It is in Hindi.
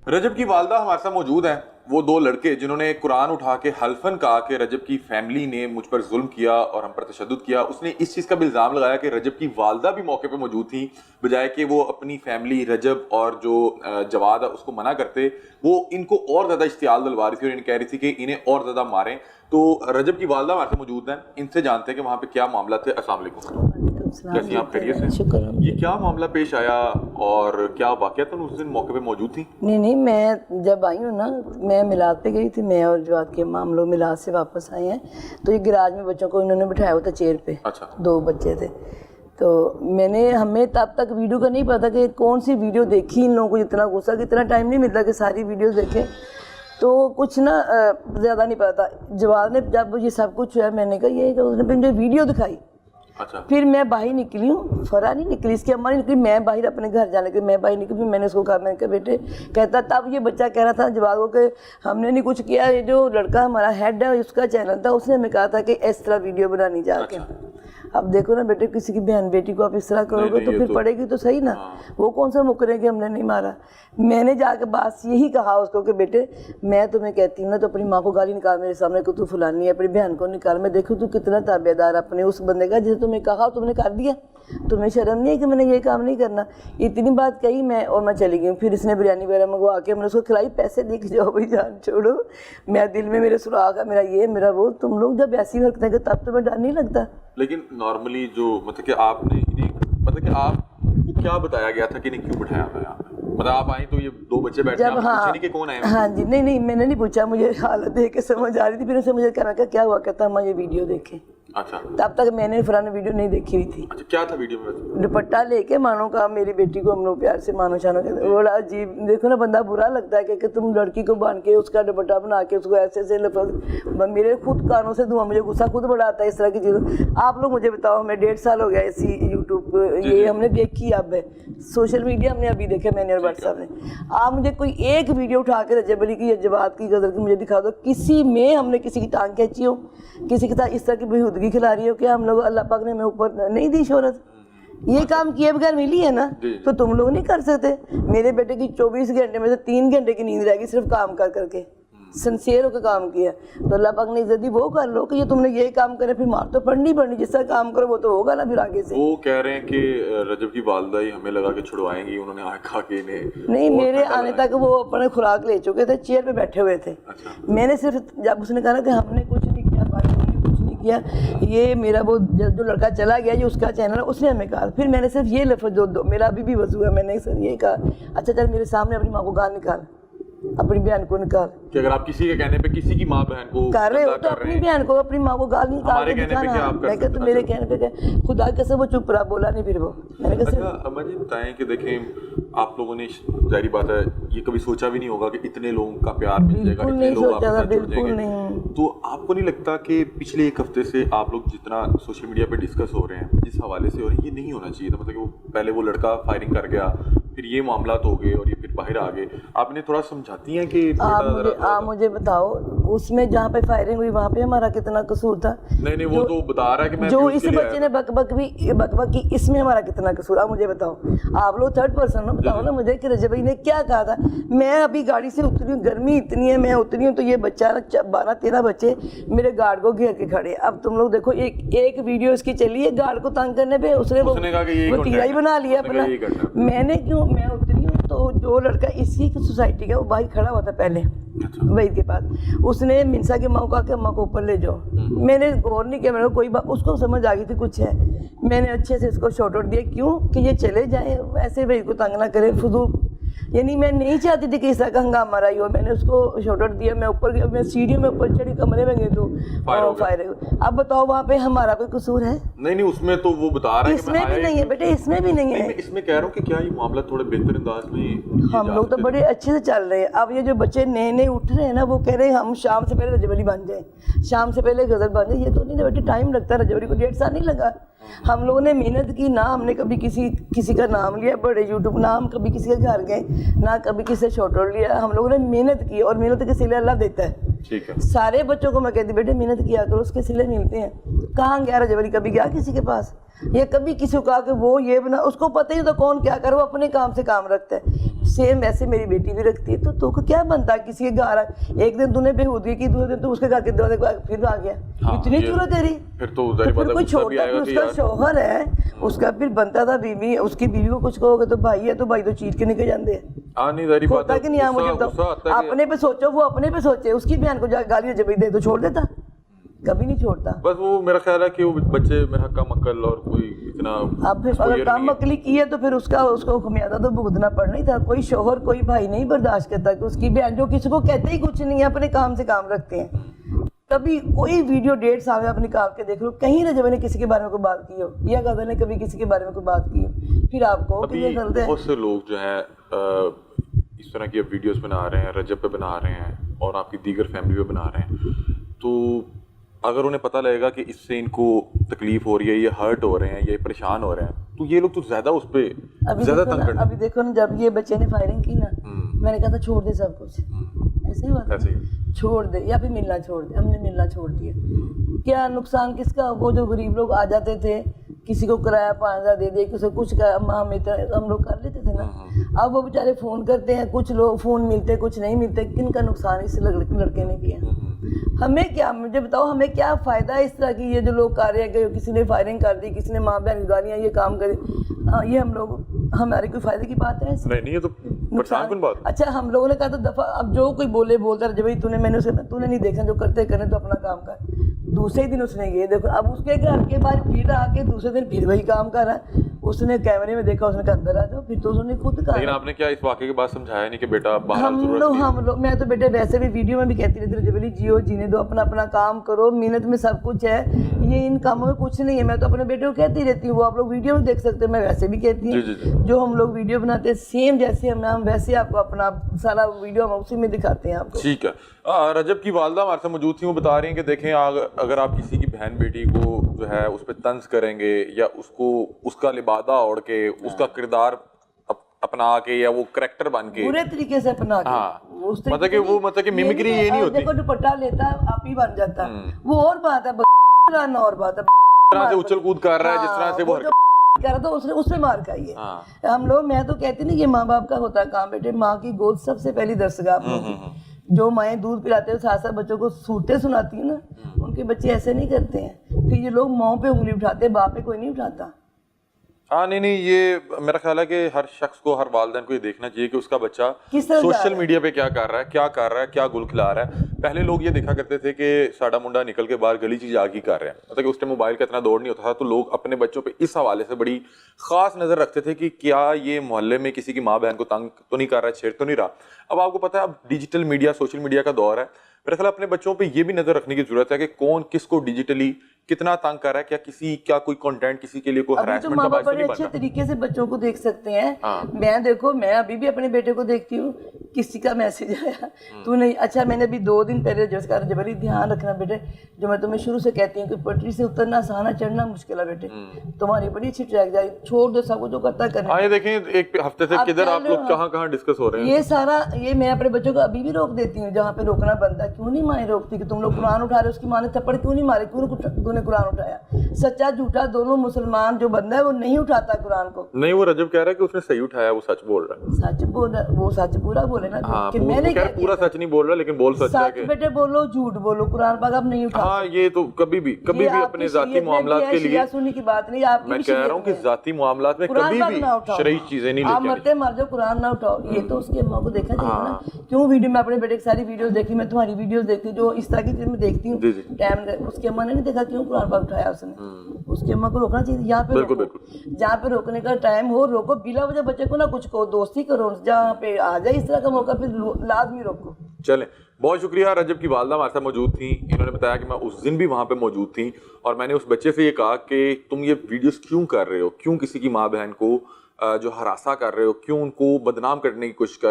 रजब की वालदा हमारे साथ मौजूद हैं। वो दो लड़के जिन्होंने कुरान उठा के हल्फन कहा कि रजब की फैमिली ने मुझ पर जुल्म किया और हम पर तशद्दुद किया। उसने इस चीज़ का भी इल्ज़ाम लगाया कि रजब की वालदा भी मौके पर मौजूद थी, बजाय कि वो अपनी फैमिली रजब और जो जवाद है उसको मना करते, वो इनको और ज़्यादा इश्तियाल दिलवा रही थी और इन्हें कह रही थी कि इन्हें और ज़्यादा मारें। तो रजब की वालदा हमारे साथ मौजूद हैं, इनसे जानते हैं कि वहाँ पे क्या मामला थे। अस्सलाम वालेकुम। कैसी आप खैरियत से? शुक्र। ये क्या मामला पेश आया और क्या वाक़यातन उस दिन मौके पे मौजूद थी? नहीं, मैं जब आई हूँ ना, मैं मिलाद पे गई थी, मैं और जवाद के माम लोग मिलाद से वापस आए हैं। तो ये गैराज में बच्चों को इन्होंने बिठाया हुआ था चेयर पे। अच्छा। 2 बच्चे थे। तो हमें तब तक वीडियो का नहीं पता कि कौन सी वीडियो देखी इन लोगों को, इतना गुस्सा कि इतना टाइम नहीं मिलता कि सारी वीडियोस देखें। तो कुछ ना ज़्यादा नहीं पता। जवाद ने जब ये सब कुछ हुआ, मैंने कहा ये उसने फिर मुझे वीडियो दिखाई। अच्छा। फिर मैं बाहर निकली हूँ, फरा नहीं निकली, इसकी अम्मा नहीं निकली, मैं बाहर अपने घर जाने के मैं बाहर निकली। फिर मैंने उसको कहा, मैंने कहा बेटे, कहता तब ये बच्चा कह रहा था जवाब को कि हमने नहीं कुछ किया, ये जो लड़का हमारा हेड है उसका चैनल था, उसने हमें कहा था कि इस तरह वीडियो बनानी जाके। अच्छा। अब देखो ना बेटे, किसी की बहन बेटी को आप इस तरह करोगे तो फिर पड़ेगी तो सही ना। वो कौन सा मुकरे कि हमने नहीं मारा। मैंने जाके बात यही कहा उसको कि बेटे मैं तुम्हें कहती हूँ ना, तो अपनी माँ को गाली निकाल मेरे सामने कि तू फुलानी है, अपनी बहन को निकाल, मैं देखूँ तू कितना ताबेदार अपने उस बंदे का जिसे तुम्हें कहा तुमने कर दिया। तुम्हें शर्म नहीं है कि मैंने ये काम नहीं करना। इतनी बात कही मैं, और मैं चली गई। फिर इसने बिरयानी वगैरह मंगवा के मैंने उसको खिलाई, पैसे दे के जाओ भाई, जान छोड़ो। मैं दिल में मेरे सुराग है, मेरा ये मेरा वो। तुम लोग जब ऐसी हरकतें करते तब तुम्हें डर नहीं लगता? लेकिन नॉर्मली जो मतलब कि आपने इन्हें मतलब कि आपको क्या बताया गया था कि इन्हें क्यों बिठाया था यहाँ पे? मतलब आप आई तो ये 2 बच्चे बैठे, जब हाँ, नहीं कि कौन आए? हाँ जी, नहीं मैंने नहीं पूछा, मुझे हालत देख के समझ आ रही थी। फिर उसने मुझे कहना क्या हुआ, कहता हम ये वीडियो देखें। अच्छा। तब तक मैंने फरान वीडियो नहीं देखी हुई थी। अच्छा, क्या था वीडियो में? दुपट्टा लेके मानो का मेरी बेटी को हम लोग प्यार से मानो शानो कहते, बड़ा अजीब। देखो ना, बंदा बुरा लगता है कि तुम लड़की को बांध के उसका दुपट्टा बना के उसको ऐसे ऐसे लफज, मेरे खुद कानों से धुआं, मुझे गुस्सा खुद बड़ा आता है इस तरह की चीज़ों। आप लोग मुझे बताओ, हमें 1.5 साल हो गया इसी यूट्यूब ये हमने देखी, अब है सोशल मीडिया हमने अभी देखे, मैंने और व्हाट्सएप ने। आप मुझे कोई एक वीडियो उठा के रजब अली की या जवाद की गदर की मुझे दिखा दो, किसी में हमने किसी की टांग खींची हो, किसी के साथ इस तरह की बेहूदगी खिला रही हो कि हम लोग अल्लाह पाक ने हमें ऊपर नहीं दी शोहरत। ये काम किए बगैर मिली है ना, तो तुम लोग नहीं कर सकते। मेरे बेटे की 24 घंटे में से 3 घंटे की नींद रहेगी सिर्फ काम कर करके, सिंसियर होकर काम किया। तो अल्लाह पाक ने इज्जत दी, वो कर लो कि ये तुमने ये काम करे, फिर मार तो पड़नी जिस तरह काम करो वो तो होगा ना फिर आगे से। वो कह रहे हैं कि रजब की वालदा ही हमें लगा कि छुड़वाएंगी, उन्होंने कहा कि इन्हें नहीं, मेरे आने तक वो अपने खुराक ले चुके थे, चेयर पे बैठे हुए थे। अच्छा। मैंने सिर्फ जब उसने कहा ना कि हमने कुछ नहीं किया भाई, हमने कुछ नहीं किया, ये मेरा वो जो लड़का चला गया जो उसका चैनल है उसने हमें कहा, फिर मैंने सिर्फ ये लफ्ज़ जो मेरा अभी भी वजू है, मैंने सर ये कहा अच्छा चल मेरे सामने अपनी माँ को गाल निकाल, अपनी बहन को निकाल। कि अगर आप किसी के कहने पे किसी की माँ बहन को कर रहे हो तो अपनी बहन को अपनी माँ को गाल निकाल के दिखाना। मैं कहता तो मेरे कहने पे खुदा कैसे वो चुप रहा, बोला नहीं। फिर वो मैंने कहा अच्छा अम्मा जी बताएं कि देखें आप लोगों ने, जाहिर बात है ये कभी सोचा भी नहीं होगा कि इतने लोगों का प्यार मिल जाएगा, इतने लोग आपके साथ जुड़ जाएंगे। तो आपको नहीं लगता कि पिछले 1 हफ्ते से आप लोग जितना सोशल मीडिया पे डिस्कस हो रहे हैं, जिस हवाले से हो रहे हैं, ये नहीं होना चाहिए था? मतलब कि वो पहले वो लड़का फायरिंग कर गया, फिर ये मामला हो गए और ये फिर बाहर आ गए। आपने थोड़ा समझाती हैं कि आप मुझे बताओ उसमें जहाँ पे फायरिंग हुई वहाँ पे हमारा कितना कसूर था? नहीं वो तो बता रहा है कि मैं जो इस बच्चे ने बकबक की, इसमें हमारा कितना कसूर? आप मुझे बताओ, आप लोग 3rd पर्सन हो, बताओ ना मुझे कि रजब भाई ने क्या कहा था। मैं अभी गाड़ी से उतरी हूँ, गर्मी इतनी है, मैं उतरी हूँ तो ये बच्चा 12-13 बच्चे मेरे गार्ड को घेर के खड़े। अब तुम लोग देखो, एक वीडियो इसकी चली है गार्ड को तंग करने पे, उसने वो तीरा ही बना लिया अपना। मैंने क्यों, मैं उतरी हूँ तो जो लड़का इसी की सोसाइटी का वो भाई खड़ा हुआ था पहले वहीद के पास, उसने मिनसा की माँ को कहा कि अम्मा को ऊपर ले जाओ। मैंने गौर नहीं किया, मेरे को कोई बात, उसको समझ आ गई थी कुछ है। मैंने अच्छे से इसको शॉर्ट आउट दिया, क्यों कि ये चले जाए, ऐसे वहीद को तंग ना करे फजूल। यानी मैं नहीं चाहती थी कि इस तरह का हंगामा रही हो। मैंने उसको शॉर्ट आउट दिया, मैं ऊपर गया, मैं सीढ़ियों में ऊपर चढ़ी, कमरे में गई तो फायर। अब बताओ वहाँ पे हमारा कोई कसूर है? नहीं उसमें तो वो बता रहा है इसमें भी नहीं है बेटे, इसमें भी नहीं है। इसमें कह रहा हूँ कि क्या ये मामला थोड़े बेहतर अंदाज में हम लोग तो बड़े अच्छे से चल रहे हैं। अब ये जो बच्चे नए उठ रहे हैं ना, वो कह रहे हैं हम शाम से पहले रजब अली बन जाए, शाम से पहले गजल बन जाए। ये तो नहीं बेटे, टाइम लगता है। रजब अली को 1.5 साल नहीं लगा। हम लोगों ने मेहनत की ना, हमने कभी किसी का नाम लिया बड़े यूट्यूब, ना हम कभी किसी के घर गए, ना कभी किसी से शॉर्ट आउट लिया। हम लोगों ने मेहनत की और मेहनत के सिले अल्लाह देता है। ठीक है। सारे बच्चों को मैं कहती बेटे मेहनत किया करो, उसके सिले मिलते हैं। कहाँ गया रजब अली, कभी गया किसी के पास? ये कभी किसी को कहा कि वो ये बना, उसको पता ही तो कौन क्या करे, वो अपने काम से काम रखता है। सेम वैसे मेरी बेटी भी रखती है। तो तू को क्या बनता है किसी के घर एक दिन तूने बेहूदगी की, दूसरे दिन तू उसके घर के दरवाजे फिर आ गया। हाँ, इतनी चुरा तेरी। फिर तो फिर कोई छोटा, फिर उसका शौहर है, उसका फिर बनता था बीवी, उसकी बीवी को कुछ कहोगे तो भाई है, तो भाई तो चीट के निकल जाते हैं। होता कि नहीं? मुझे बताओ, अपने पे सोचो, वो अपने पे सोचे, उसकी बहन को गाली जब दे तो छोड़ देता? कभी नहीं छोड़ता। बस वो मेरा ख्याल है कि वो बच्चे मेरा कम अक्ल और कोई इतना, अब फिर अगर कम अक्ली की है तो फिर उसको खमियाजा तो भुगतना पड़ना ही था। कोई शोहर कोई भाई नहीं बर्दाश्त करता कि उसकी बहन, जो किसी को कहते ही कुछ नहीं है, अपने काम से काम रखते हैं। कभी कोई वीडियो 1.5 साल में आप निकाल के देख लो, कहीं रजब ने किसी के बारे में कोई बात की हो, या गदर ने कभी किसी के बारे में कोई बात की हो, फिर आपको बहुत से लोग जो है इस तरह की वीडियोस बना रहे हैं, रजब पे बना रहे हैं और आपकी दीगर फैमिली पे बना रहे हैं। तो अगर उन्हें पता लगेगा कि इससे इनको तकलीफ हो रही है, ये हर्ट हो रहे हैं, ये परेशान हो रहे हैं, तो ये लोग तो ज्यादा उस पे ज्यादा तंग करते हैं। अभी देखो ना, जब ये बच्चे ने फायरिंग की ना, मैंने कहा था छोड़ दे सब कुछ, ऐसे ही बात है, छोड़ दे या फिर मिलना छोड़ दे। हमने मिलना छोड़ दिया। क्या नुकसान किसका? वो जो गरीब लोग आ जाते थे, किसी को किराया 5,000 दे दे, किसी को कुछ हम लोग कर लेते थे ना। अब वो बेचारे फोन करते हैं, कुछ लोग फोन मिलते, कुछ नहीं मिलते। किनका नुकसान इस लड़के ने किया? हमें क्या, मुझे बताओ, हमें क्या फायदा है इस तरह की? ये जो लोग कर रहे हैं कि किसी ने फायरिंग कर दी, किसी ने माँ बहन गालियाँ, ये काम करे, ये हम लोग, हमारे कोई फायदे की बात है? नहीं, ये तो नुकसान बात। अच्छा, हम लोगों ने कहा था दफा, अब जो कोई बोलता रहे, भाई तूने नहीं देखना, जो करते करने तो अपना काम कर। दूसरे दिन उसने ये देखो, अब उसके घर के बाहर फिर आके दूसरे दिन फिर वही काम कर रहा है। उसने कैमरे में देखा, उसने कहा अंदर आ जाओ, फिर तो उसने खुद कहा। लेकिन आपने क्या इस वाकये के बाद समझाया नहीं कि बेटा बाहर हम लोग मैं तो बेटे वैसे भी वीडियो में भी कहती रहती हूँ, जबली जियो, जीने दो, अपना अपना काम करो, मेहनत में सब कुछ है, ये इन कामों में कुछ नहीं है। मैं तो अपने बेटे को कहती रहती हूँ, वो आप लोग वीडियो में देख सकते हैं, मैं वैसे भी कहती हूँ। जो हम लोग वीडियो बनाते हैं सेम जैसे हम वैसे आपको अपना सारा वीडियो हम उसी में दिखाते हैं आपको। ठीक है। रजब की वालदा हमारे साथ मौजूद थी, वो बता रही हैं कि देखें, अगर आप किसी की बहन बेटी को जो है उस पर तंज करेंगे या उसको उसका लिबादा ओढ़ के उसका किरदार अपना के या वो करैक्टर बन के पूरे तरीके से अपना के, मतलब कि मिमिक्री ये नहीं होती। देखो दुपट्टा लेता आप ही बन जाता, वो और बात है, और बात है, तरह से उछल कूद कर रहा है, जिस तरह से वो कर रहा, तो उससे मार खाइए। हम लोग, मैं तो कहती नहीं, ये माँ बाप का होता है काम बेटे। माँ की गोद सबसे पहली दरसगाह आप लोगों की। जो माएँ दूध पिलाते हैं, साथ साथ बच्चों को सूरतें सुनाती है ना, उनके बच्चे ऐसे नहीं करते हैं। फिर ये लोग माँ पे उंगली उठाते हैं, बाप पे कोई नहीं उठाता। हाँ, नहीं, ये मेरा ख्याल है कि हर शख्स को, हर वालिदैन को ये देखना चाहिए कि उसका बच्चा सोशल मीडिया पे क्या कर रहा है, क्या गुल खिला रहा है। पहले लोग ये देखा करते थे कि साड़ा मुंडा निकल के बाहर गली चीज आगे कर रहे हैं, मतलब कि उस टाइम मोबाइल का इतना दौड़ नहीं होता था, तो लोग अपने बच्चों पे इस हवाले से बड़ी खास नजर रखते थे कि क्या ये मोहल्ले में किसी की माँ बहन को तंग तो नहीं कर रहा है, छेड़ तो नहीं रहा। अब आपको पता है, अब डिजिटल मीडिया, सोशल मीडिया का दौर है। मेरे ख्याल अपने बच्चों पे ये भी नजर रखने की जरूरत है कि कौन किसको डिजिटली कितना तंग कर रहा है, क्या कोई कंटेंट किसी के लिए कोई हरासमेंट का बायस नहीं बन रहा। अच्छे तरीके से बच्चों को देख सकते हैं। मैं अभी भी अपने बेटे को देखती हूँ, किसी का मैसेज आया, तू नहीं, अच्छा मैंने अभी 2 दिन पहले जबरी ध्यान रखना बेटे, जो मैं तुम्हें शुरू से कहती हूँ कि पटरी से उतरना आसान है, चढ़ना मुश्किल है बेटे। तुम्हारी बड़ी अच्छी ट्रैक जाए, छोड़ दो सब जो करता करना। ये देखें, एक हफ्ते से किधर आप लोग कहाँ डिस्कस हो रहे हैं, ये सारा ये मैं अपने बच्चों को अभी भी रोक देती हूँ, जहाँ पे रोकना बनता। क्यों नहीं माँ रोकती कि तुम लोग कुरान उठा रहे हो, उसकी माँ ने थप्पड़ क्यों नहीं मारे, क्यों तूने कुरान उठाया? सच्चा झूठा दोनों, मुसलमान जो बंदा है वो नहीं उठाता कुरान को। नहीं, वो रजब कह रहा है कि उसने सही उठाया, वो सच बोल रहा है। सच बोल रहा, वो सच पूरा बोले ना। कि मैंने पूरा सच नहीं बोल रहा, लेकिन बोल सच है कि बेटे बोलो, झूठ बोलो, कुरान पाक आप नहीं उठा। हाँ, ये तो कभी भी अपने जाती मामलात के लिए सुनने की बात नहीं। आप मैं कह रहा हूँ कि जाती मामलात में कभी भी शरई चीजें नहीं, आप मरते मर जाओ, कुरान ना उठाओ। ये तो उसकी अम्मा को देखा जाएगा ना। क्यों वीडियो में अपने बेटे की सारी वीडियोस देखी, मैं तुम्हारी वीडियोस देखती हूँ, जो इस तरह की चीज मैं देखती हूँ टाइम, उसकी अम्मा ने नहीं देखा क्यों कुरान पाक उठाया उसने। उसकी अम्मा को रोकना चाहिए। यहाँ पे जहाँ पे रोकने का टाइम हो रोको, बिला वजह बच्चे को ना कुछ कहो, दोस्ती करो, जहाँ पे आ जाए इस तरह का मौका फिर लाजमी रोको। चलें, बहुत शुक्रिया। रजब की वालदा हमारे साथ मौजूद थी, इन्होंने बताया कि मैं उस दिन भी वहाँ पे मौजूद थी और मैंने उस बच्चे से ये कहा कि तुम ये वीडियोस क्यों कर रहे हो, क्यों किसी की माँ बहन को जो हरासा कर रहे हो, क्यों उनको बदनाम करने की कोशिश कर